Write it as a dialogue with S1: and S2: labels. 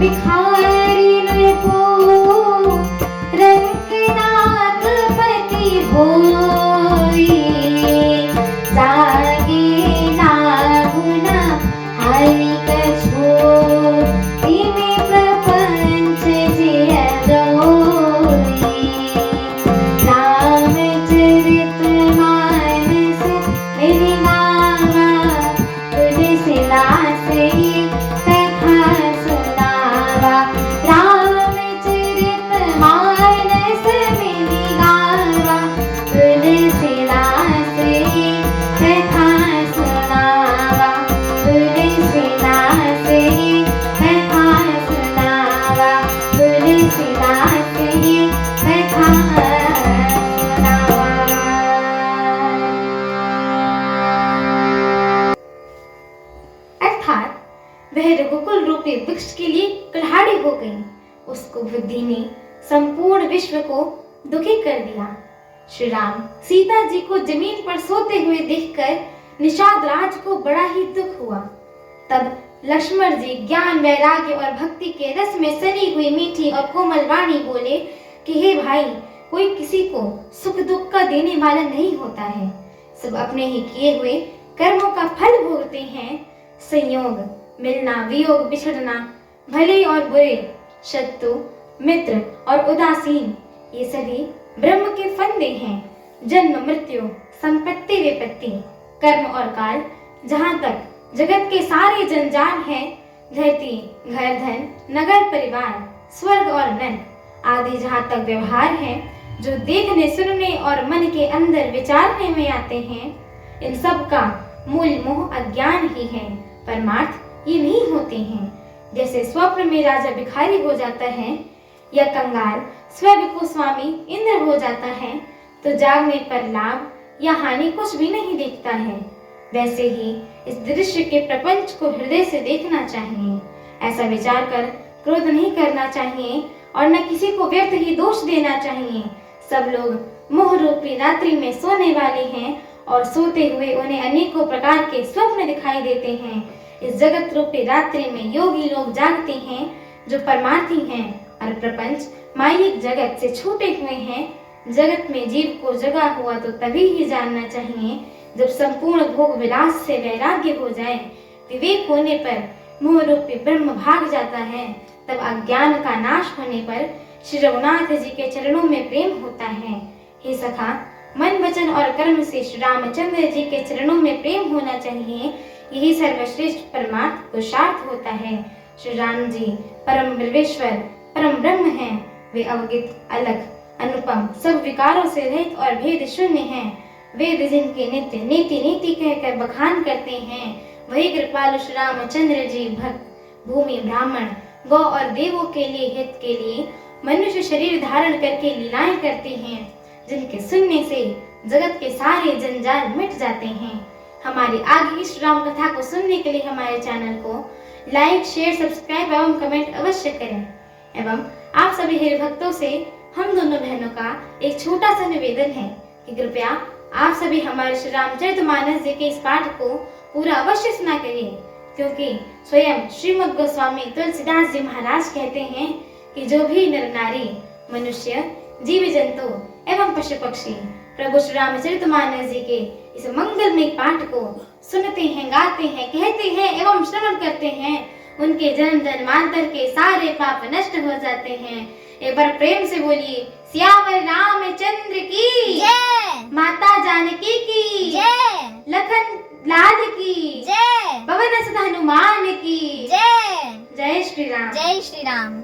S1: भिखारी के लिए कुल्हाड़ी हो गई। उसको बुद्धि ने संपूर्ण विश्व को दुखी कर दिया। श्री राम सीता जी को जमीन पर सोते हुए देखकर निषाद राज को बड़ा ही दुख हुआ। तब लक्ष्मण जी ज्ञान, वैराग्य और भक्ति के रस में सनी हुई मीठी और कोमल वाणी बोले कि हे भाई, कोई किसी को सुख दुख का देने वाला नहीं होता है। सब अपने ही किए हुए कर्मों का फल भोगते हैं। संयोग, मिलना, वियोग, बिछड़ना, भले और बुरे, शत्रु, मित्र और उदासीन, ये सभी ब्रह्म के फंदे हैं। जन्म, मृत्यु, संपत्ति, विपत्ति, कर्म और काल, जहाँ तक जगत के सारे जंजाल हैं, धरती, घर, धन, नगर, परिवार, स्वर्ग और नरक आदि जहाँ तक व्यवहार हैं, जो देखने, सुनने और मन के अंदर विचारने में आते हैं, इन सब का मूल मोह अज्ञान ही है। परमार्थ ये नहीं होते हैं। जैसे स्वप्न में राजा भिखारी हो जाता है या कंगाल स्वर्ग को स्वामी इंद्र हो जाता है, तो जागने पर लाभ या हानि कुछ भी नहीं दिखता है। वैसे ही इस दृश्य के प्रपंच को हृदय से देखना चाहिए। ऐसा विचार कर क्रोध नहीं करना चाहिए और न किसी को व्यर्थ ही दोष देना चाहिए। सब लोग मोह रूपी रात्रि में सोने वाले हैं और सोते हुए उन्हें अनेकों प्रकार के स्वप्न दिखाई देते हैं। इस जगत रूपी रात्रि में योगी लोग जागते हैं जो परमार्थी हैं, और प्रपंच मायिक जगत से छूटे हुए हैं। जगत में जीव को जगा हुआ तो तभी ही जानना चाहिए जब संपूर्ण भोग विलास से वैराग्य हो जाए। विवेक होने पर मोह रूपी ब्रह्म भाग जाता है। तब अज्ञान का नाश होने पर श्री रघुनाथ जी के चरणों में प्रेम होता है। हे सखा, मन, वचन और कर्म से श्री रामचंद्र जी के चरणों में प्रेम होना चाहिए। यही सर्वश्रेष्ठ परमार्थ पुरुषार्थ होता है। श्री राम जी परम विश्वेश्वर, परम ब्रह्म हैं। वे अवगित, अलग, अनुपम, सब विकारों से रहित और भेद शून्य हैं। वेद जिनके नित्य नीति नीति कहकर बखान करते हैं, वही कृपालु श्री रामचंद्र जी भक्त, भूमि, ब्राह्मण, गौ और देवों के लिए हित के लिए मनुष्य शरीर धारण करके लीलाएं करते हैं, जिनके सुनने से जगत के सारे जंजाल मिट जाते हैं। हमारी आगे की श्री राम कथा को सुनने के लिए हमारे चैनल को लाइक, शेयर, सब्सक्राइब एवं कमेंट अवश्य करें। एवं आप सभी हरि भक्तों से हम दोनों बहनों का एक छोटा सा निवेदन है कि कृपया आप सभी हमारे श्री रामचरितमानस जी के इस पाठ को पूरा अवश्य सुना करिए, क्योंकि स्वयं श्रीमद् गोस्वामी तुलसीदास जी महाराज कहते हैं कि जो भी नर नारी, मनुष्य, जीव जंतु एवं पशु पक्षी प्रभु श्री रामचरितमानस जी के इस मंगलमय पाठ को सुनते हैं, गाते हैं, कहते हैं एवं श्रवण करते हैं, उनके जन्म जन्मांतर के सारे पाप नष्ट हो जाते हैं। एक बार प्रेम से बोलिए, सियावर रामचंद्र की
S2: जय,
S1: माता जानकी की
S2: जय,
S1: लखन लाल की
S2: जय,
S1: पवन सुत हनुमान की
S2: जय।
S1: जय श्री राम।
S2: जय श्री राम।